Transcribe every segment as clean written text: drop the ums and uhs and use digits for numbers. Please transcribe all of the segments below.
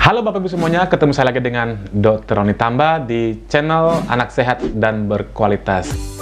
Halo Bapak Ibu semuanya, ketemu saya lagi dengan Dr. Roni Tamba di channel Anak Sehat dan Berkualitas.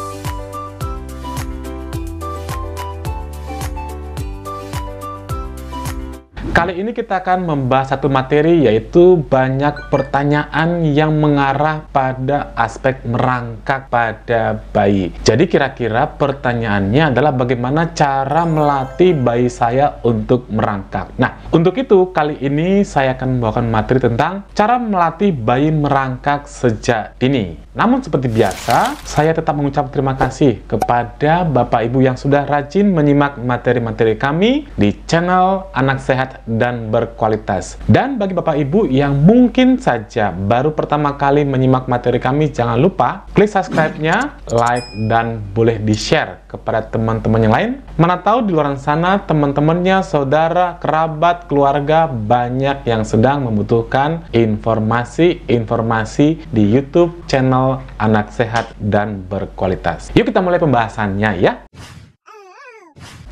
Kali ini kita akan membahas satu materi, yaitu banyak pertanyaan yang mengarah pada aspek merangkak pada bayi. Jadi kira-kira pertanyaannya adalah bagaimana cara melatih bayi saya untuk merangkak. Nah, untuk itu kali ini saya akan membawakan materi tentang cara melatih bayi merangkak sejak dini. Namun seperti biasa, saya tetap mengucap terima kasih kepada Bapak Ibu yang sudah rajin menyimak materi-materi kami di channel Anak Sehat dan Berkualitas. Dan bagi Bapak Ibu yang mungkin saja baru pertama kali menyimak materi kami, jangan lupa klik subscribe-nya, like, dan boleh di-share kepada teman-teman yang lain. Mana tahu di luar sana teman-temannya, saudara, kerabat, keluarga banyak yang sedang membutuhkan informasi-informasi di YouTube channel Anak Sehat dan Berkualitas. Yuk kita mulai pembahasannya ya.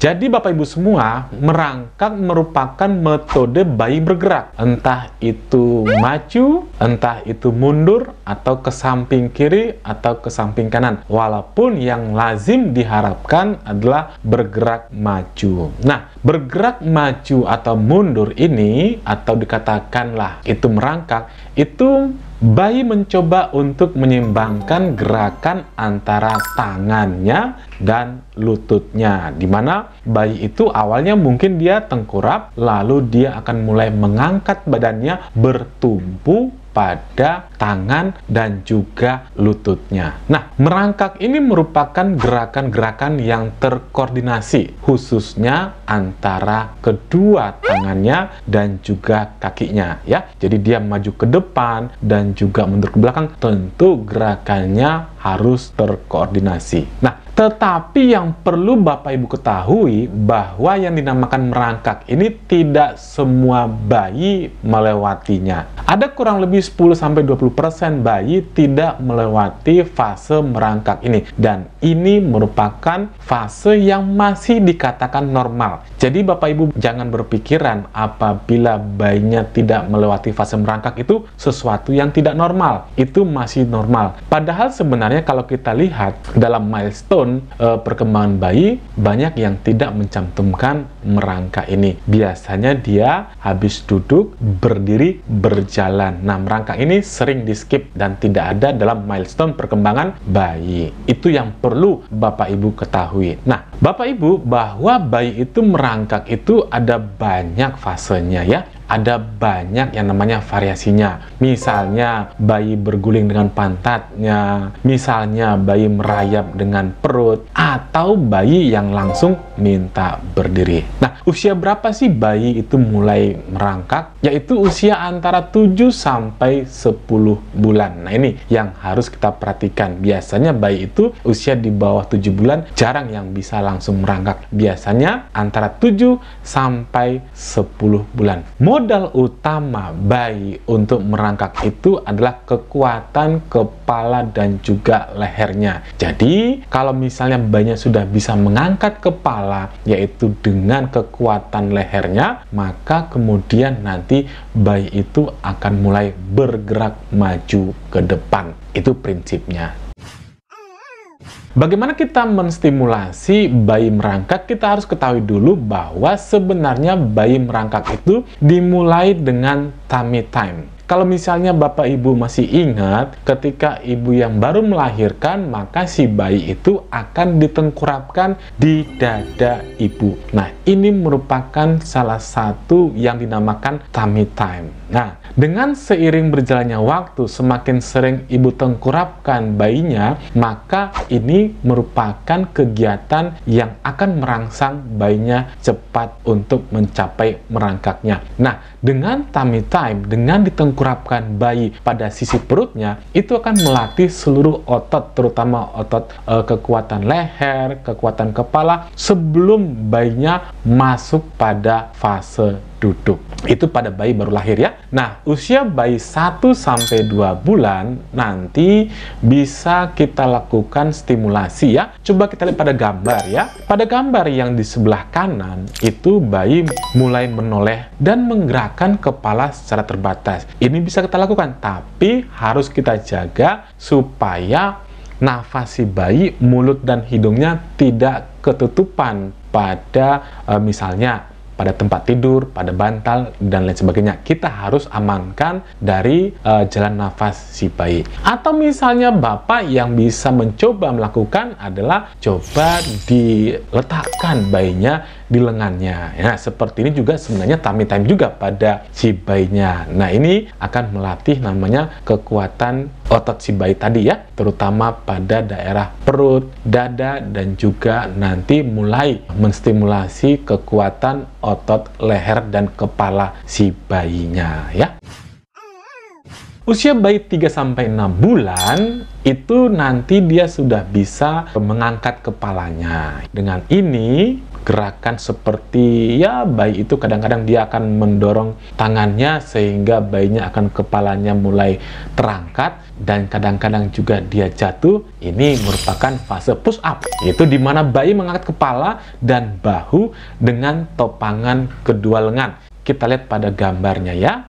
Jadi Bapak Ibu semua, merangkak merupakan metode bayi bergerak. Entah itu maju, entah itu mundur, atau ke samping kiri, atau ke samping kanan. Walaupun yang lazim diharapkan adalah bergerak maju. Nah, bergerak maju atau mundur ini, atau dikatakanlah itu merangkak, itu bayi mencoba untuk menyeimbangkan gerakan antara tangannya dan lututnya, di mana bayi itu awalnya mungkin dia tengkurap, lalu dia akan mulai mengangkat badannya bertumpu pada tangan dan juga lututnya. Nah, merangkak ini merupakan gerakan-gerakan yang terkoordinasi, khususnya antara kedua tangannya dan juga kakinya, ya. Jadi dia maju ke depan dan juga mundur ke belakang, tentu gerakannya harus terkoordinasi. Nah, tetapi yang perlu Bapak Ibu ketahui bahwa yang dinamakan merangkak ini tidak semua bayi melewatinya. Ada kurang lebih 10-20% bayi tidak melewati fase merangkak ini, dan ini merupakan fase yang masih dikatakan normal. Jadi Bapak Ibu jangan berpikiran apabila bayinya tidak melewati fase merangkak itu sesuatu yang tidak normal. Itu masih normal. Padahal sebenarnya kalau kita lihat dalam milestone perkembangan bayi, banyak yang tidak mencantumkan merangkak ini. Biasanya dia habis duduk, berdiri, berjalan. Nah, merangkak ini sering di skip dan tidak ada dalam milestone perkembangan bayi. Itu yang perlu Bapak Ibu ketahui. Nah, Bapak Ibu, bahwa bayi itu merangkak itu ada banyak fasenya ya. Ada banyak yang namanya variasinya. Misalnya bayi berguling dengan pantatnya, misalnya bayi merayap dengan perut, atau bayi yang langsung minta berdiri. Nah, usia berapa sih bayi itu mulai merangkak? Yaitu usia antara 7 sampai 10 bulan. Nah, ini yang harus kita perhatikan. Biasanya bayi itu usia di bawah 7 bulan jarang yang bisa langsung merangkak. Biasanya antara 7 sampai 10 bulan. Modal utama bayi untuk merangkak itu adalah kekuatan kepala dan juga lehernya. Jadi, kalau misalnya bayinya sudah bisa mengangkat kepala, yaitu dengan kekuatan lehernya, maka kemudian nanti bayi itu akan mulai bergerak maju ke depan. Itu prinsipnya. Bagaimana kita menstimulasi bayi merangkak? Kita harus ketahui dulu bahwa sebenarnya bayi merangkak itu dimulai dengan tummy time. Kalau misalnya Bapak Ibu masih ingat, ketika ibu yang baru melahirkan, maka si bayi itu akan ditengkurapkan di dada ibu. Nah, ini merupakan salah satu yang dinamakan tummy time. Nah, dengan seiring berjalannya waktu, semakin sering ibu tengkurapkan bayinya, maka ini merupakan kegiatan yang akan merangsang bayinya cepat untuk mencapai merangkaknya. Nah, dengan tummy time, dengan ditengkurapkan bayi pada sisi perutnya, itu akan melatih seluruh otot, terutama otot kekuatan leher, kekuatan kepala, sebelum bayinya masuk pada fase duduk. Itu pada bayi baru lahir ya. Nah, usia bayi 1-2 bulan nanti bisa kita lakukan stimulasi ya. Coba kita lihat pada gambar ya. Pada gambar yang di sebelah kanan itu bayi mulai menoleh dan menggerakkan kepala secara terbatas. Ini bisa kita lakukan, tapi harus kita jaga supaya nafas si bayi, mulut dan hidungnya tidak ketutupan pada misalnya pada tempat tidur, pada bantal, dan lain sebagainya. Kita harus amankan dari jalan nafas si bayi. Atau misalnya Bapak yang bisa mencoba melakukan adalah coba diletakkan bayinya di lengannya. Ya, seperti ini juga sebenarnya tummy time juga pada si bayinya. Nah, ini akan melatih namanya kekuatan otot si bayi tadi ya, terutama pada daerah perut, dada, dan juga nanti mulai menstimulasi kekuatan otot leher dan kepala si bayinya ya. Usia bayi 3-6 bulan itu nanti dia sudah bisa mengangkat kepalanya. Dengan ini gerakan seperti ya bayi itu kadang-kadang dia akan mendorong tangannya sehingga bayinya akan kepalanya mulai terangkat, dan kadang-kadang juga dia jatuh. Ini merupakan fase push up, yaitu di mana bayi mengangkat kepala dan bahu dengan topangan kedua lengan. Kita lihat pada gambarnya ya.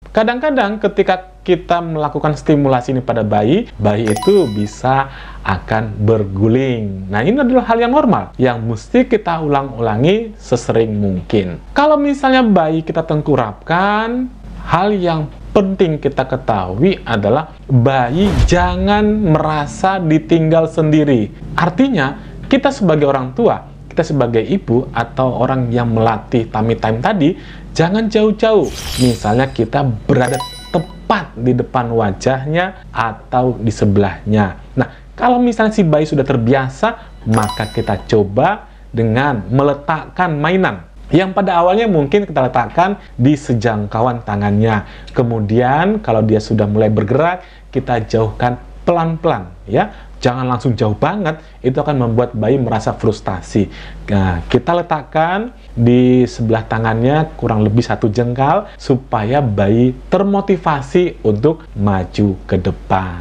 Kadang-kadang ketika kita melakukan stimulasi ini pada bayi itu bisa akan berguling. Nah, ini adalah hal yang normal yang mesti kita ulang-ulangi sesering mungkin. Kalau misalnya bayi kita tengkurapkan, hal yang penting kita ketahui adalah bayi jangan merasa ditinggal sendiri. Artinya, kita sebagai orang tua, kita sebagai ibu atau orang yang melatih tummy time tadi, jangan jauh-jauh. Misalnya kita berada tepat di depan wajahnya atau di sebelahnya. Nah, kalau misalnya si bayi sudah terbiasa, maka kita coba dengan meletakkan mainan yang pada awalnya mungkin kita letakkan di sejangkauan tangannya. Kemudian kalau dia sudah mulai bergerak, kita jauhkan pelan-pelan ya. Jangan langsung jauh banget, itu akan membuat bayi merasa frustasi. Nah, kita letakkan di sebelah tangannya kurang lebih 1 jengkal supaya bayi termotivasi untuk maju ke depan.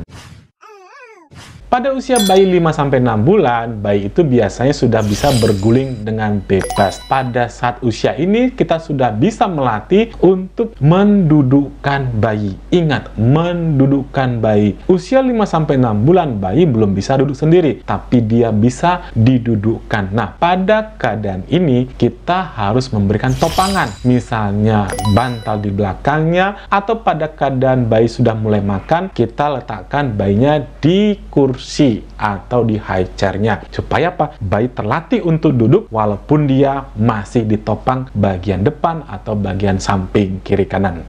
Pada usia bayi 5-6 bulan, bayi itu biasanya sudah bisa berguling dengan bebas. Pada saat usia ini, kita sudah bisa melatih untuk mendudukkan bayi. Ingat, mendudukkan bayi. Usia 5-6 bulan, bayi belum bisa duduk sendiri, tapi dia bisa didudukkan. Nah, pada keadaan ini, kita harus memberikan topangan. Misalnya, bantal di belakangnya, atau pada keadaan bayi sudah mulai makan, kita letakkan bayinya di kursi atau di high chair-nya, supaya apa? Bayi terlatih untuk duduk walaupun dia masih ditopang bagian depan atau bagian samping kiri kanan.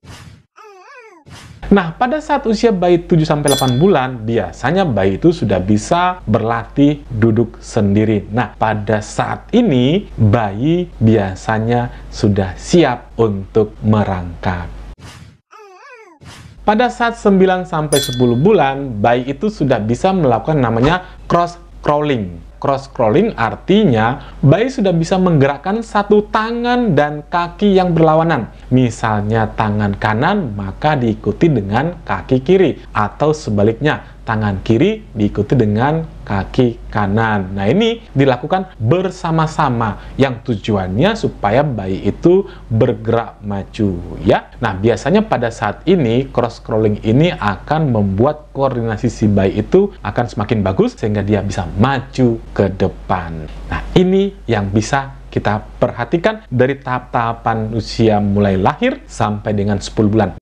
Nah, pada saat usia bayi 7-8 bulan, biasanya bayi itu sudah bisa berlatih duduk sendiri. Nah, pada saat ini, bayi biasanya sudah siap untuk merangkak. Pada saat 9-10 bulan, bayi itu sudah bisa melakukan namanya cross crawling. Cross crawling artinya bayi sudah bisa menggerakkan satu tangan dan kaki yang berlawanan. Misalnya tangan kanan, maka diikuti dengan kaki kiri. Atau sebaliknya, tangan kiri diikuti dengan kaki kanan. Nah, ini dilakukan bersama-sama yang tujuannya supaya bayi itu bergerak maju ya. Nah, biasanya pada saat ini cross crawling ini akan membuat koordinasi si bayi itu akan semakin bagus sehingga dia bisa maju ke depan. Nah, ini yang bisa kita perhatikan dari tahap-tahapan usia mulai lahir sampai dengan 10 bulan.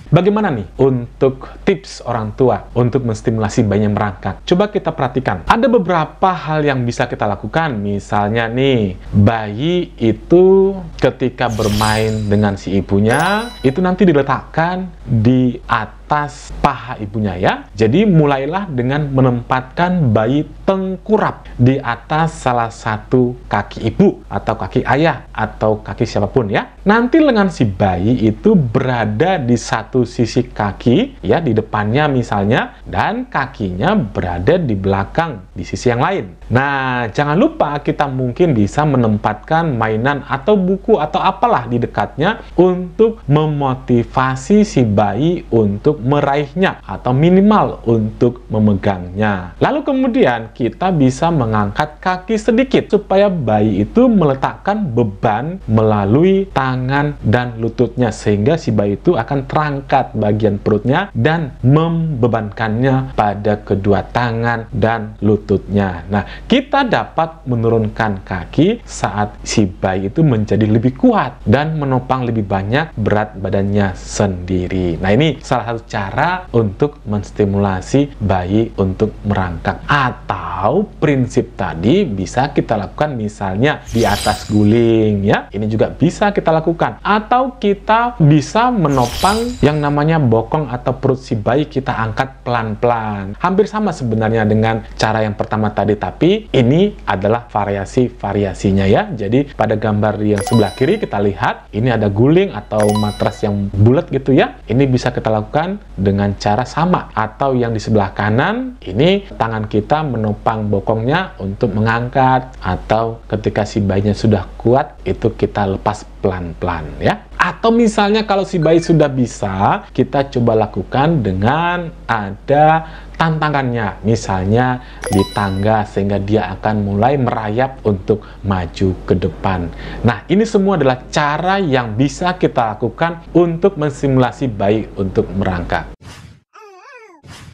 Bagaimana nih untuk tips orang tua untuk menstimulasi bayinya merangkak? Coba kita perhatikan. Ada beberapa hal yang bisa kita lakukan. Misalnya nih, bayi itu ketika bermain dengan si ibunya, itu nanti diletakkan di atas atas paha ibunya ya. Jadi mulailah dengan menempatkan bayi tengkurap di atas salah satu kaki ibu atau kaki ayah atau kaki siapapun ya. Nanti lengan si bayi itu berada di satu sisi kaki ya, di depannya misalnya, dan kakinya berada di belakang di sisi yang lain. Nah, jangan lupa kita mungkin bisa menempatkan mainan atau buku atau apalah di dekatnya untuk memotivasi si bayi untuk meraihnya atau minimal untuk memegangnya. Lalu kemudian kita bisa mengangkat kaki sedikit supaya bayi itu meletakkan beban melalui tangan dan lututnya, sehingga si bayi itu akan terangkat bagian perutnya dan membebankannya pada kedua tangan dan lututnya. Nah, kita dapat menurunkan kaki saat si bayi itu menjadi lebih kuat dan menopang lebih banyak berat badannya sendiri. Nah, ini salah satu cara untuk menstimulasi bayi untuk merangkak. Atau prinsip tadi bisa kita lakukan misalnya di atas guling ya. Ini juga bisa kita lakukan. Atau kita bisa menopang yang namanya bokong atau perut si bayi, kita angkat pelan-pelan. Hampir sama sebenarnya dengan cara yang pertama tadi, tapi ini adalah variasi-variasinya ya. Jadi pada gambar yang sebelah kiri kita lihat ini ada guling atau matras yang bulat gitu ya. Ini bisa kita lakukan dengan cara sama. Atau yang di sebelah kanan ini tangan kita menopang bokongnya untuk mengangkat, atau ketika si bayinya sudah kuat itu kita lepas pelan-pelan ya. Atau misalnya kalau si bayi sudah bisa, kita coba lakukan dengan ada tantangannya, misalnya di tangga, sehingga dia akan mulai merayap untuk maju ke depan. Nah, ini semua adalah cara yang bisa kita lakukan untuk mensimulasi bayi untuk merangkak.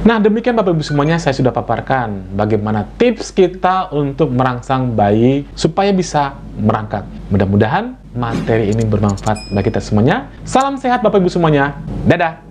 Nah, demikian Bapak Ibu semuanya, saya sudah paparkan bagaimana tips kita untuk merangsang bayi supaya bisa merangkak. Mudah-mudahan materi ini bermanfaat bagi kita semuanya. Salam sehat Bapak Ibu semuanya. Dadah!